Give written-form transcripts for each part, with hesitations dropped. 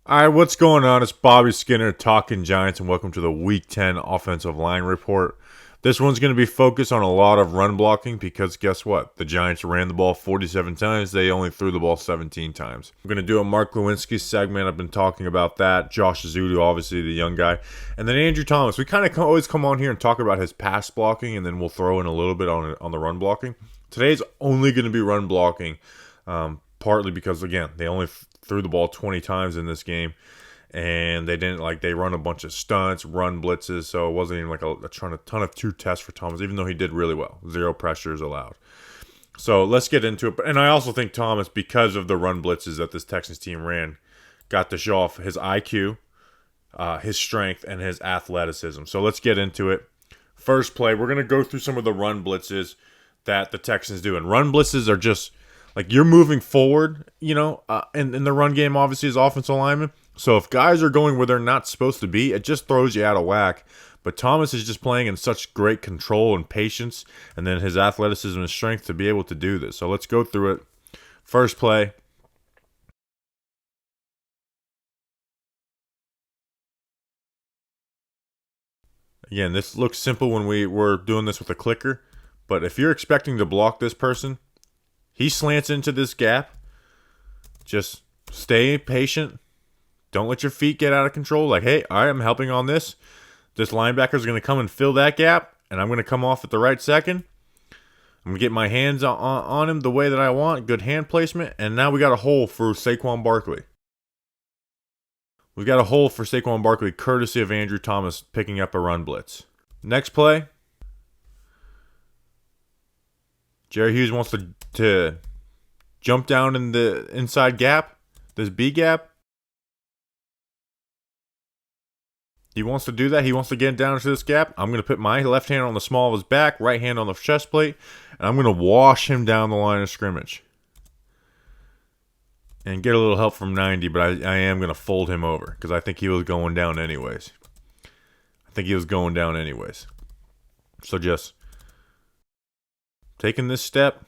All right, what's going on? It's Bobby Skinner talking Giants, and welcome to the Week 10 Offensive Line Report. This one's going to be focused on a lot of run blocking because guess what? The Giants ran the ball 47 times. They only threw the ball 17 times. I'm going to do a Mark Glowinski segment. I've been talking about that. Josh Ezeudu, obviously the young guy. And then Andrew Thomas. We kind of always come on here and talk about his pass blocking, and then we'll throw in a little bit on the run blocking. Today's only going to be run blocking, partly because, again, they only threw the ball 20 times in this game, and they run a bunch of stunts, run blitzes, so it wasn't even like a ton of two tests for Thomas, even though he did really well. 0 pressures allowed. So let's get into it. And I also think Thomas, because of the run blitzes that this Texans team ran, got to show off his IQ, his strength, and his athleticism. So let's get into it. First play, we're going to go through some of the run blitzes that the Texans do. And run blitzes are just like you're moving forward, in the run game, obviously, as offensive linemen. So if guys are going where they're not supposed to be, it just throws you out of whack. But Thomas is just playing in such great control and patience, and then his athleticism and strength to be able to do this. So let's go through it. First play. Again, this looks simple when we were doing this with a clicker, but if you're expecting to block this person, he slants into this gap. Just stay patient. Don't let your feet get out of control. Like, hey, I am helping on this. This linebacker is going to come and fill that gap, and I'm going to come off at the right second. I'm going to get my hands on him the way that I want. Good hand placement. And now we got a hole for Saquon Barkley. We've got a hole for Saquon Barkley, courtesy of Andrew Thomas picking up a run blitz. Next play. Jerry Hughes wants to jump down in the inside gap, this B gap. He wants to do that. He wants to get down to this gap. I'm going to put my left hand on the small of his back, right hand on the chest plate, and I'm going to wash him down the line of scrimmage. And get a little help from 90, but I am going to fold him over because I think he was going down anyways. So just taking this step.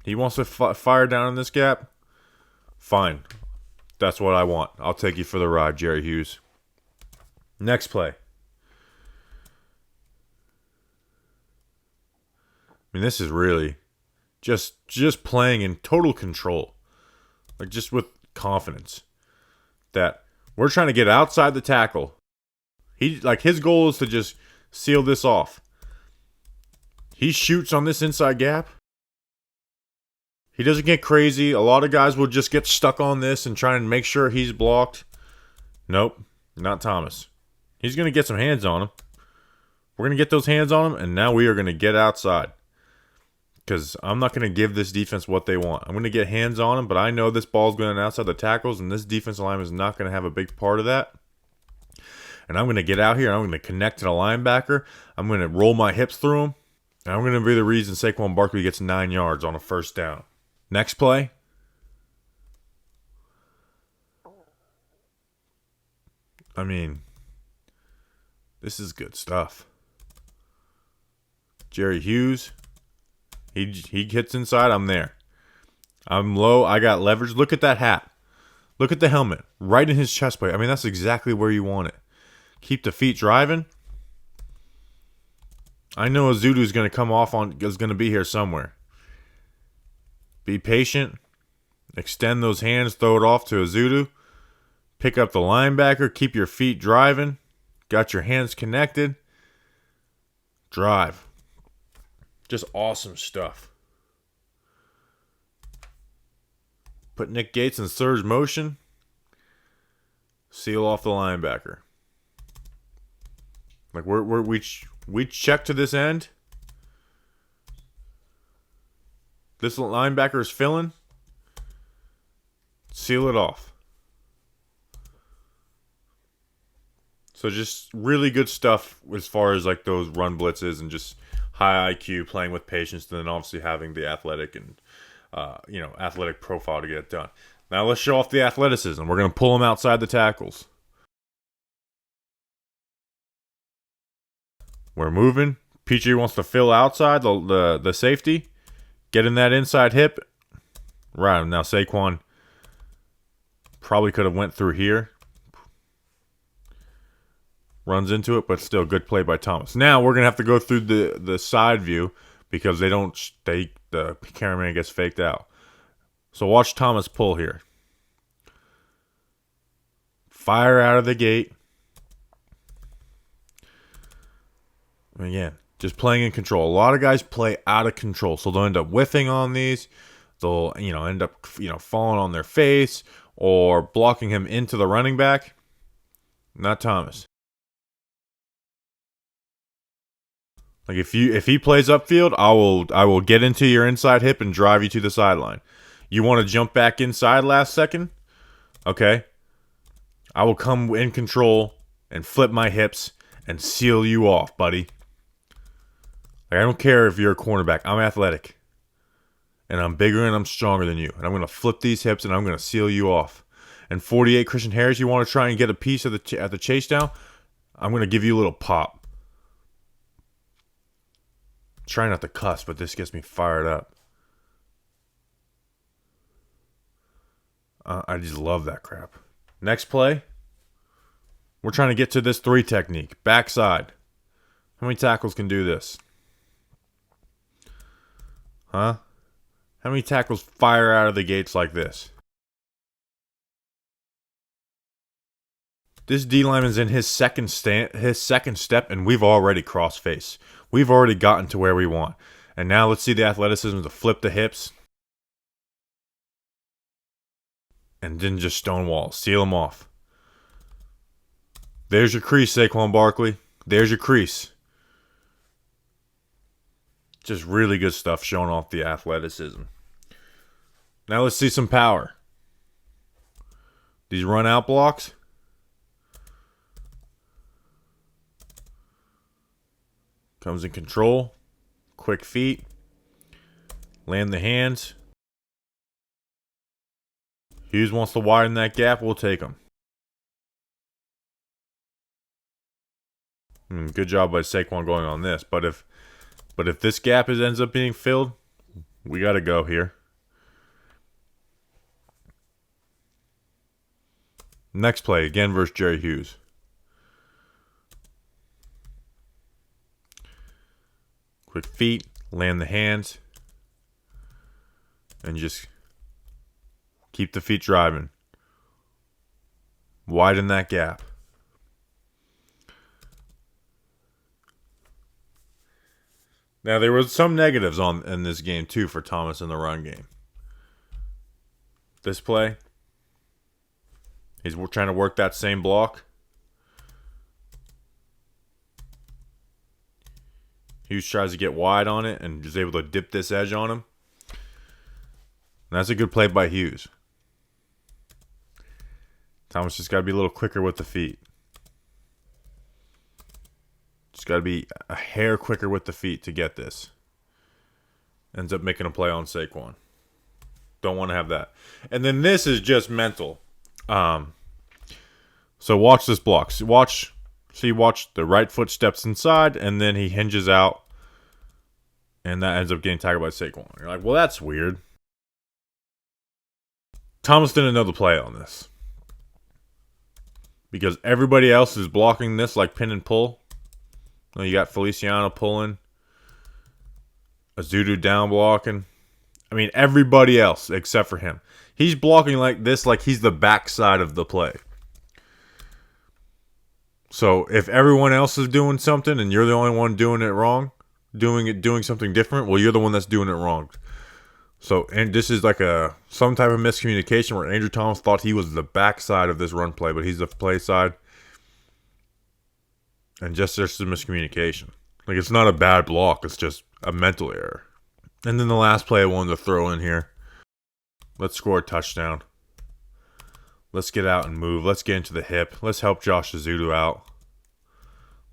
He wants to fire down in this gap. Fine. That's what I want. I'll take you for the ride, Jerry Hughes. Next play. I mean, this is really just playing in total control. Like, just with confidence. That we're trying to get outside the tackle. His goal is to just seal this off. He shoots on this inside gap. He doesn't get crazy. A lot of guys will just get stuck on this and try and make sure he's blocked. Nope, not Thomas. He's going to get some hands on him. We're going to get those hands on him, and now we are going to get outside. Because I'm not going to give this defense what they want. I'm going to get hands on him, but I know this ball's going outside the tackles, and this defensive lineman is not going to have a big part of that. And I'm going to get out here, and I'm going to connect to the linebacker. I'm going to roll my hips through him, and I'm going to be the reason Saquon Barkley gets 9 yards on a first down. Next play. I mean, this is good stuff. Jerry Hughes. He hits inside. I'm there. I'm low. I got leverage. Look at that hat. Look at the helmet. Right in his chest plate. I mean, that's exactly where you want it. Keep the feet driving. I know Ezeudu is going to be here somewhere. Be patient. Extend those hands. Throw it off to Ezeudu. Pick up the linebacker. Keep your feet driving. Got your hands connected. Drive. Just awesome stuff. Put Nick Gates in surge motion. Seal off the linebacker. Like we check to this end. This linebacker is filling. Seal it off. So just really good stuff as far as like those run blitzes and just high IQ, playing with patience, and then obviously having the athletic and athletic profile to get it done. Now let's show off the athleticism. We're going to pull him outside the tackles. We're moving. Petrie wants to fill outside the safety. Get in that inside hip. Right, now Saquon probably could have went through here. Runs into it, but still good play by Thomas. Now we're gonna have to go through the side view because the cameraman gets faked out. So watch Thomas pull here. Fire out of the gate. Again, just playing in control. A lot of guys play out of control, so they'll end up whiffing on these. They'll end up falling on their face or blocking him into the running back. Not Thomas. Like if he plays upfield, I will get into your inside hip and drive you to the sideline. You want to jump back inside last second? Okay. I will come in control and flip my hips and seal you off, buddy. Like, I don't care if you're a cornerback. I'm athletic. And I'm bigger and I'm stronger than you. And I'm going to flip these hips and I'm going to seal you off. And 48 Christian Harris, you want to try and get a piece of at the chase down? I'm going to give you a little pop. Try not to cuss, but this gets me fired up. I just love that crap. Next play. We're trying to get to this 3 technique. Backside. How many tackles can do this? Huh? How many tackles fire out of the gates like this? This D lineman's in his second step, and we've already crossed face. We've already gotten to where we want. And now let's see the athleticism to flip the hips. And then just stonewall. Seal him off. There's your crease, Saquon Barkley. There's your crease. Just really good stuff showing off the athleticism. Now let's see some power. These run out blocks. Comes in control. Quick feet. Land the hands. Hughes wants to widen that gap. We'll take him. Good job by Saquon going on this. But if this gap ends up being filled, we got to go here. Next play, again versus Jerry Hughes. Quick feet, land the hands, and just keep the feet driving. Widen that gap. Now, there was some negatives in this game, too, for Thomas in the run game. This play, he's trying to work that same block. Hughes tries to get wide on it and is able to dip this edge on him. And that's a good play by Hughes. Thomas just got to be a little quicker with the feet. Just got to be a hair quicker with the feet to get this. Ends up making a play on Saquon. Don't want to have that. And then this is just mental. So watch this block. Watch the right foot steps inside, and then he hinges out, and that ends up getting tackled by Saquon. You're like, well, that's weird. Thomas didn't know the play on this. Because everybody else is blocking this like pin and pull. You got Feliciano pulling. Ezeudu down blocking. I mean, everybody else except for him. He's blocking like this like he's the backside of the play. So if everyone else is doing something and you're the only one doing it wrong, doing something different, well, you're the one that's doing it wrong. So, and this is like some type of miscommunication where Andrew Thomas thought he was the backside of this run play, but he's the play side. And just there's some miscommunication. Like, it's not a bad block. It's just a mental error. And then the last play I wanted to throw in here. Let's score a touchdown. Let's get out and move. Let's get into the hip. Let's help Josh Ezeudu out.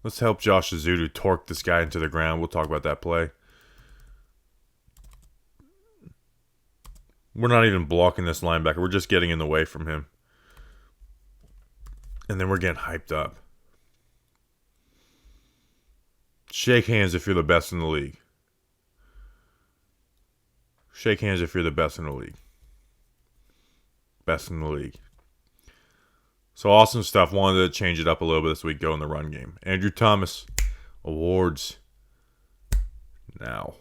Let's help Josh Ezeudu torque this guy into the ground. We'll talk about that play. We're not even blocking this linebacker. We're just getting in the way from him. And then we're getting hyped up. Shake hands if you're the best in the league. Shake hands if you're the best in the league. Best in the league. So awesome stuff. Wanted to change it up a little bit this week, go in the run game. Andrew Thomas, awards now.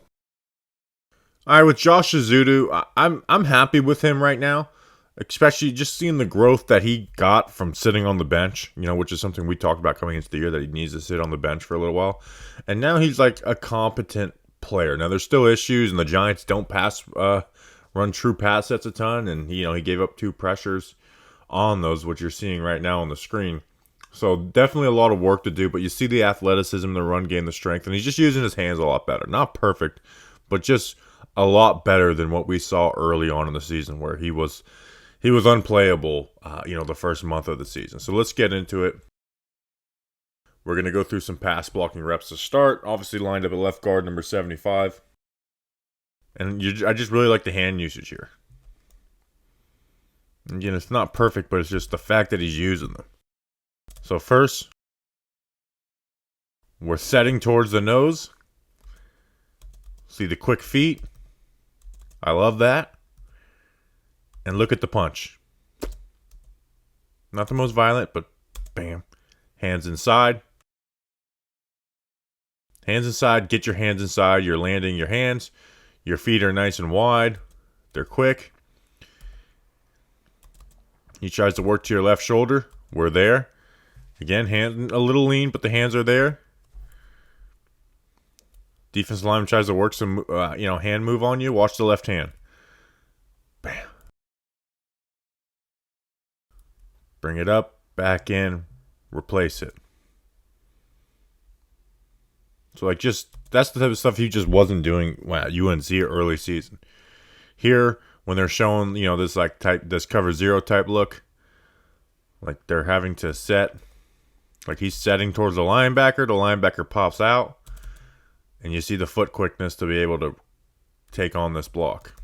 All right, with Josh Ezeudu, I'm happy with him right now, especially just seeing the growth that he got from sitting on the bench, which is something we talked about coming into the year, that he needs to sit on the bench for a little while. And now he's like a competent player. Now there's still issues, and the Giants don't run true pass sets a ton, and he gave up 2 pressures on those, which you're seeing right now on the screen. So definitely a lot of work to do, but you see the athleticism, the run game, the strength, and he's just using his hands a lot better. Not perfect, but just a lot better than what we saw early on in the season, where he was unplayable, the first month of the season. So let's get into it. We're going to go through some pass blocking reps to start. Obviously lined up at left guard, number 75. And I just really like the hand usage here. Again, it's not perfect, but it's just the fact that he's using them. So first, we're setting towards the nose. See the quick feet. I love that. And look at the punch. Not the most violent, but bam. Hands inside. Hands inside. Get your hands inside. You're landing your hands. Your feet are nice and wide. They're quick. He tries to work to your left shoulder. We're there. Again, hand a little lean, but the hands are there. Defensive lineman tries to work some, hand move on you. Watch the left hand. Bam. Bring it up, back in, replace it. So, that's the type of stuff he just wasn't doing at UNC early season. Here, when they're showing, this cover 0 type look, like they're having to set, like he's setting towards the linebacker pops out. And you see the foot quickness to be able to take on this block.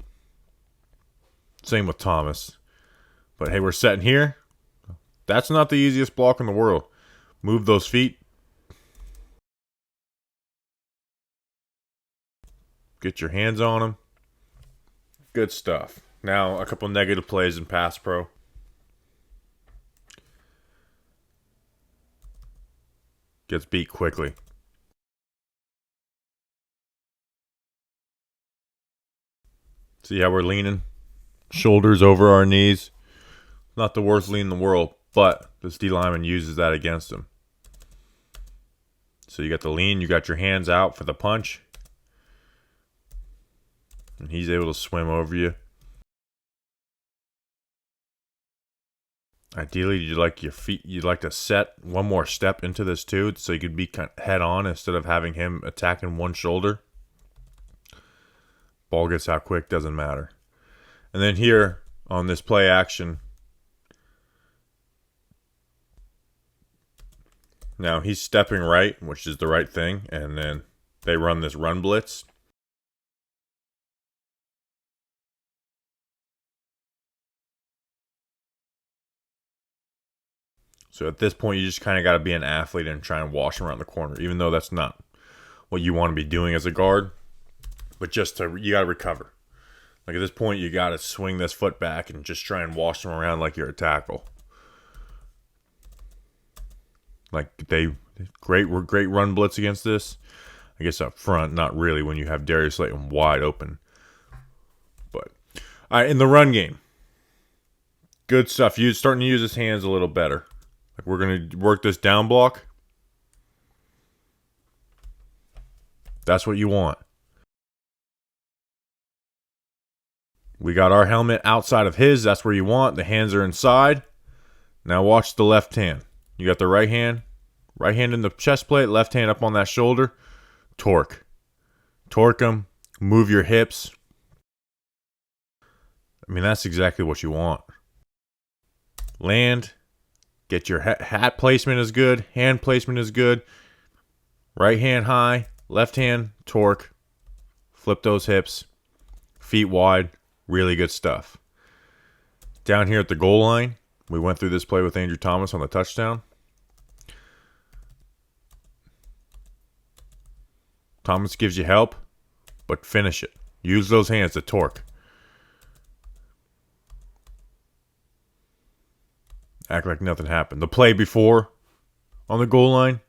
Same with Thomas. But hey, we're setting here. That's not the easiest block in the world. Move those feet. Get your hands on them. Good stuff. Now, a couple negative plays in pass pro. Gets beat quickly. See how we're leaning? Shoulders over our knees. Not the worst lean in the world, but this D lineman uses that against him. So you got the lean, you got your hands out for the punch. And he's able to swim over you. Ideally, you'd like to set one more step into this too, so you could be kind of head on instead of having him attacking one shoulder. Ball gets out quick, doesn't matter. And then here on this play action, now he's stepping right, which is the right thing, and then they run this run blitz. So at this point, you just kind of got to be an athlete and try and wash him around the corner, even though that's not what you want to be doing as a guard. But you got to recover. Like at this point, you got to swing this foot back and just try and wash them around like you're a tackle. Like great run blitz against this. I guess up front, not really when you have Darius Slayton wide open. But all right, in the run game, good stuff. You're starting to use his hands a little better. Like we're gonna work this down block. That's what you want. We got our helmet outside of his. That's where you want. The hands are inside. Now watch the left hand. You got the right hand. Right hand in the chest plate. Left hand up on that shoulder. Torque. Torque them. Move your hips. I mean, that's exactly what you want. Land. Get your hat placement is good. Hand placement is good. Right hand high. Left hand torque. Flip those hips. Feet wide. Really good stuff. Down here at the goal line, we went through this play with Andrew Thomas on the touchdown. Thomas gives you help, but finish it. Use those hands to torque. Act like nothing happened. The play before on the goal line,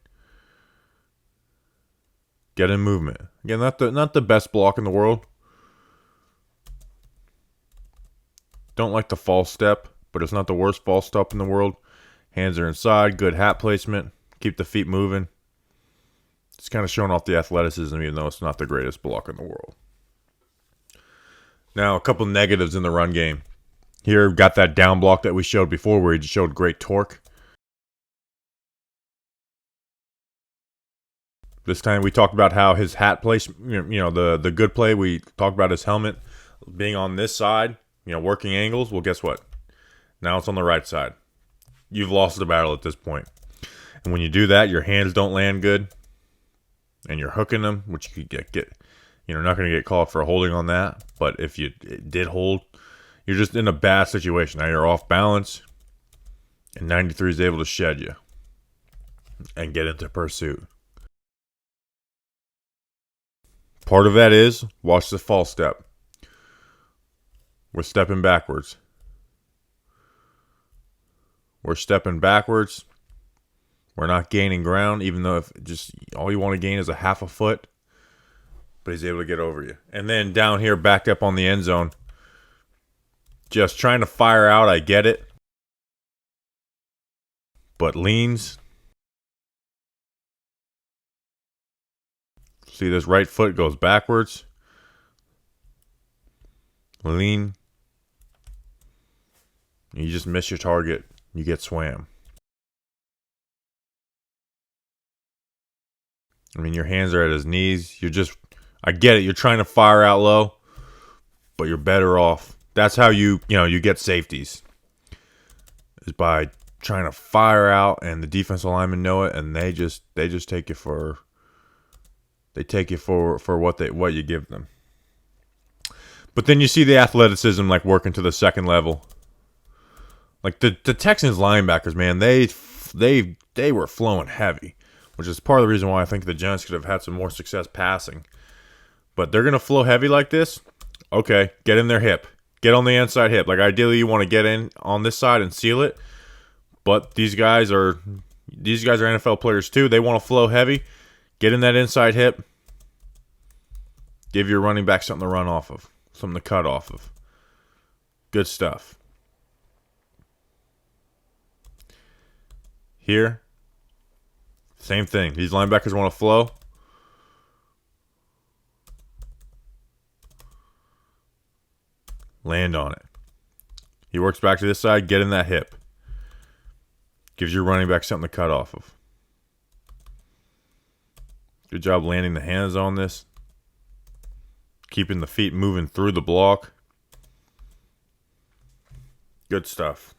get in movement. Again, not the best block in the world. Don't like the false step, but it's not the worst false step in the world. Hands are inside, good hat placement, keep the feet moving. It's kind of showing off the athleticism, even though it's not the greatest block in the world. Now, a couple negatives in the run game. Here, got that down block that we showed before where he just showed great torque. This time we talked about how his hat placement, the good play, we talked about his helmet being on this side, working angles. Well, guess what? Now it's on the right side. You've lost the battle at this point. And when you do that, your hands don't land good. And you're hooking them, which you could get not going to get called for holding on that. But if you did hold, you're just in a bad situation. Now you're off balance. And 93 is able to shed you and get into pursuit. Part of that is, watch the false step. We're stepping backwards. We're stepping backwards. We're not gaining ground, even though if just all you want to gain is a half a foot. But he's able to get over you. And then down here, backed up on the end zone. Just trying to fire out, I get it. But leans. See, this right foot goes backwards. Lean. You just miss your target. You get swam. I mean, your hands are at his knees. I get it. You're trying to fire out low, but you're better off. That's how you get safeties. Is by trying to fire out, and the defensive linemen know it, and they just take you for. They take you for what you give them. But then you see the athleticism like working to the second level. Like the Texans linebackers, man, they were flowing heavy, which is part of the reason why I think the Giants could have had some more success passing. But they're going to flow heavy like this. Okay, get in their hip. Get on the inside hip. Like ideally you want to get in on this side and seal it. But these guys are NFL players too. They want to flow heavy. Get in that inside hip. Give your running back something to run off of. Something to cut off of. Good stuff. Here, same thing. These linebackers want to flow. Land on it. He works back to this side. Get in that hip. Gives your running back something to cut off of. Good job landing the hands on this. Keeping the feet moving through the block. Good stuff.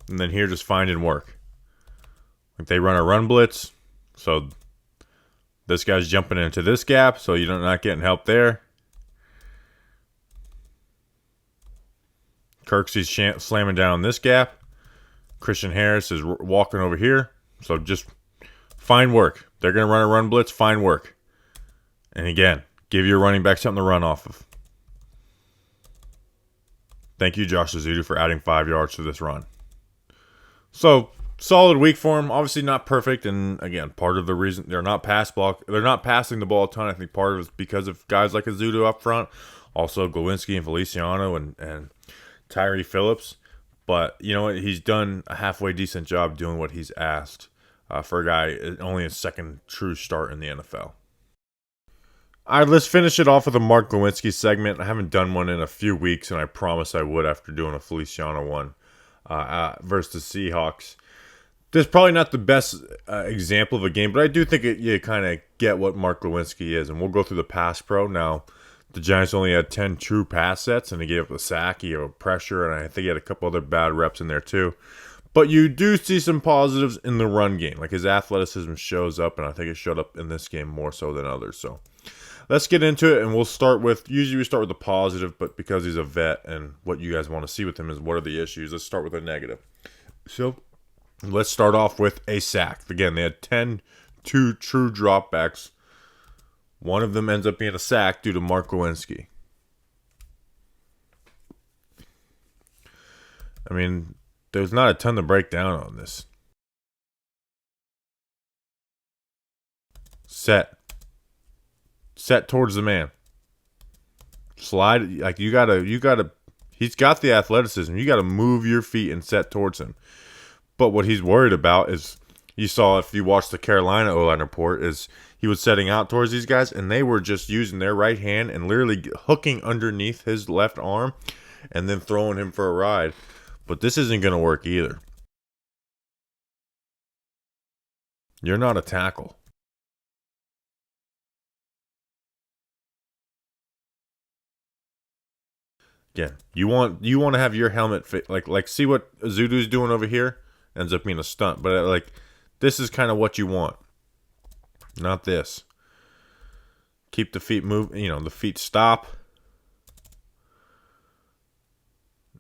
And then here, just finding work. Like they run a run blitz. So this guy's jumping into this gap. So you're not getting help there. Kirksey's slamming down this gap. Christian Harris is walking over here. So just find work. They're going to run a run blitz. Find work. And again, give your running back something to run off of. Thank you, Josh Ezeudu, for adding 5 yards to this run. So, solid week for him. Obviously not perfect. And again, part of the reason they're not passing the ball a ton. I think part of it is because of guys like Ezeudu up front. Also, Glowinski and Feliciano and Tyree Phillips. But you know what? He's done a halfway decent job doing what he's asked for a guy only his second true start in the NFL. All right, let's finish it off with a Mark Glowinski segment. I haven't done one in a few weeks, and I promised I would after doing a Feliciano one versus the Seahawks. This is probably not the best example of a game, but I do think you kind of get what Mark Glowinski is, and we'll go through the pass pro. Now, the Giants only had 10 true pass sets, and he gave up a sack, he gave up pressure, and I think he had a couple other bad reps in there too. But you do see some positives in the run game. Like his athleticism shows up, and I think it showed up in this game more so than others. So let's get into it, and we'll start with, usually we start with the positive, but because he's a vet and what you guys want to see with him is what are the issues, let's start with a negative. So let's start off with a sack. Again, they had 10 true dropbacks. One of them ends up being a sack due to Mark Glowinski. I mean, there's not a ton to break down on this. Set towards the man. Slide, like you gotta. He's got the athleticism. You gotta move your feet and set towards him. But what he's worried about is, you saw if you watched the Carolina O-line report, is he was setting out towards these guys, and they were just using their right hand and literally hooking underneath his left arm and then throwing him for a ride. But this isn't going to work either. You're not a tackle. Again, you want to have your helmet fit, like see what Ezeudu's doing over here, ends up being a stunt. But like, this is kind of what you want, not this. Keep the feet move, the feet stop.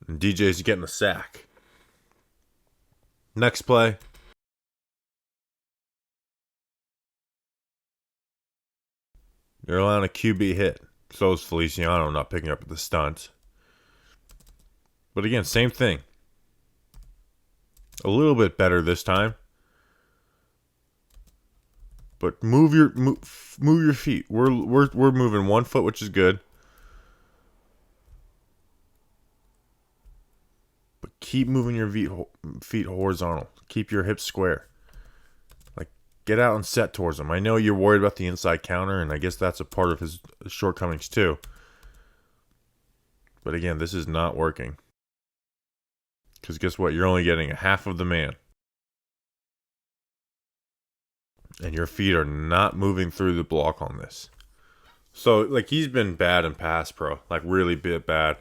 And DJ's getting a sack. Next play. You're allowing a QB hit. So is Feliciano not picking up the stunts. But again, same thing. A little bit better this time. But move your feet. We're moving 1 foot, which is good. But keep moving your feet horizontal. Keep your hips square. Like, get out and set towards them. I know you're worried about the inside counter, and I guess that's a part of his shortcomings too. But again, this is not working. Because guess what? You're only getting a half of the man. And your feet are not moving through the block on this. So, like, he's been bad in pass pro. Like, really bad.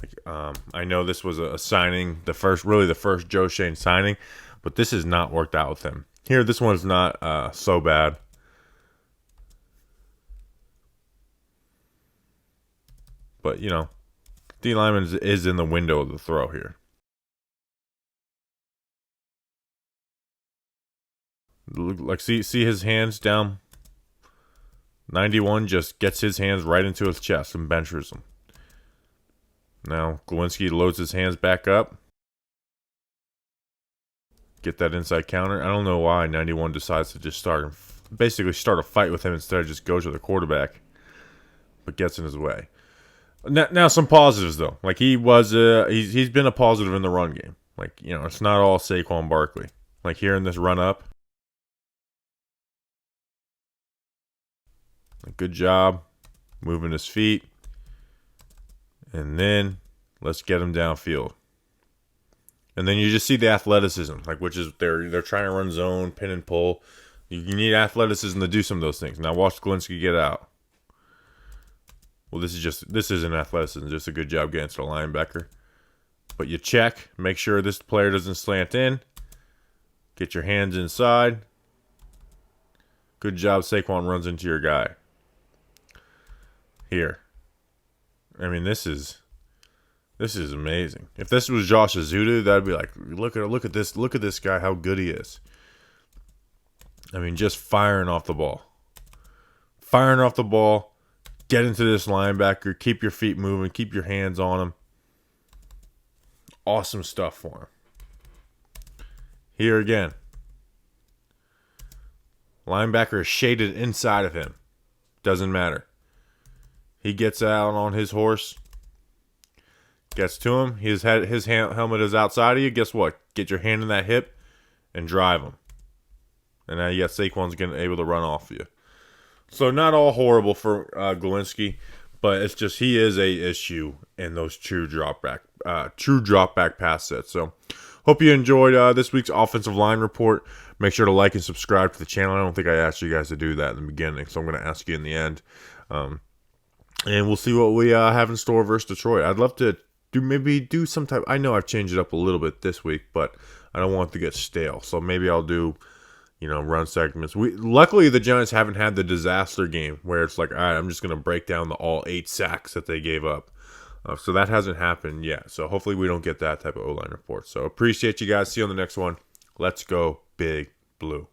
Like, I know this was a signing, the first Joe Shane signing. But this has not worked out with him. Here, this one's not so bad. But, D lineman is in the window of the throw here. Like, see his hands down. 91 just gets his hands right into his chest and benches him. Now Glowinski loads his hands back up. Get that inside counter. I don't know why 91 decides to just start a fight with him instead of just go to the quarterback, but gets in his way. Now some positives though. Like, he's been a positive in the run game. Like, it's not all Saquon Barkley. Like, here in this run up. Good job moving his feet. And then let's get him downfield. And then you just see the athleticism, like, which is they're trying to run zone, pin and pull. You need athleticism to do some of those things. Now watch Glowinski get out. Well, this isn't athleticism, just a good job getting to the linebacker. But you check, make sure this player doesn't slant in. Get your hands inside. Good job, Saquon runs into your guy. Here. I mean, this is amazing. If this was Josh Ezeudu, that'd be like, look at this guy, how good he is. I mean, just firing off the ball. Get into this linebacker, keep your feet moving, keep your hands on him. Awesome stuff for him. Here again. Linebacker is shaded inside of him. Doesn't matter. He gets out on his horse. Gets to him. His helmet is outside of you. Guess what? Get your hand in that hip and drive him. And now you got Saquon's able to run off you. So not all horrible for Glowinski, but it's just he is a issue in those true drop back pass sets. So hope you enjoyed this week's offensive line report. Make sure to like and subscribe to the channel. I don't think I asked you guys to do that in the beginning, so I'm going to ask you in the end. And we'll see what we have in store versus Detroit. I'd love to do some type. I know I've changed it up a little bit this week, but I don't want it to get stale. So maybe I'll do, run segments. Luckily the Giants haven't had the disaster game where it's like, all right, I'm just going to break down all 8 sacks that they gave up. So that hasn't happened yet. So hopefully we don't get that type of O-line report. So appreciate you guys. See you on the next one. Let's go Big Blue.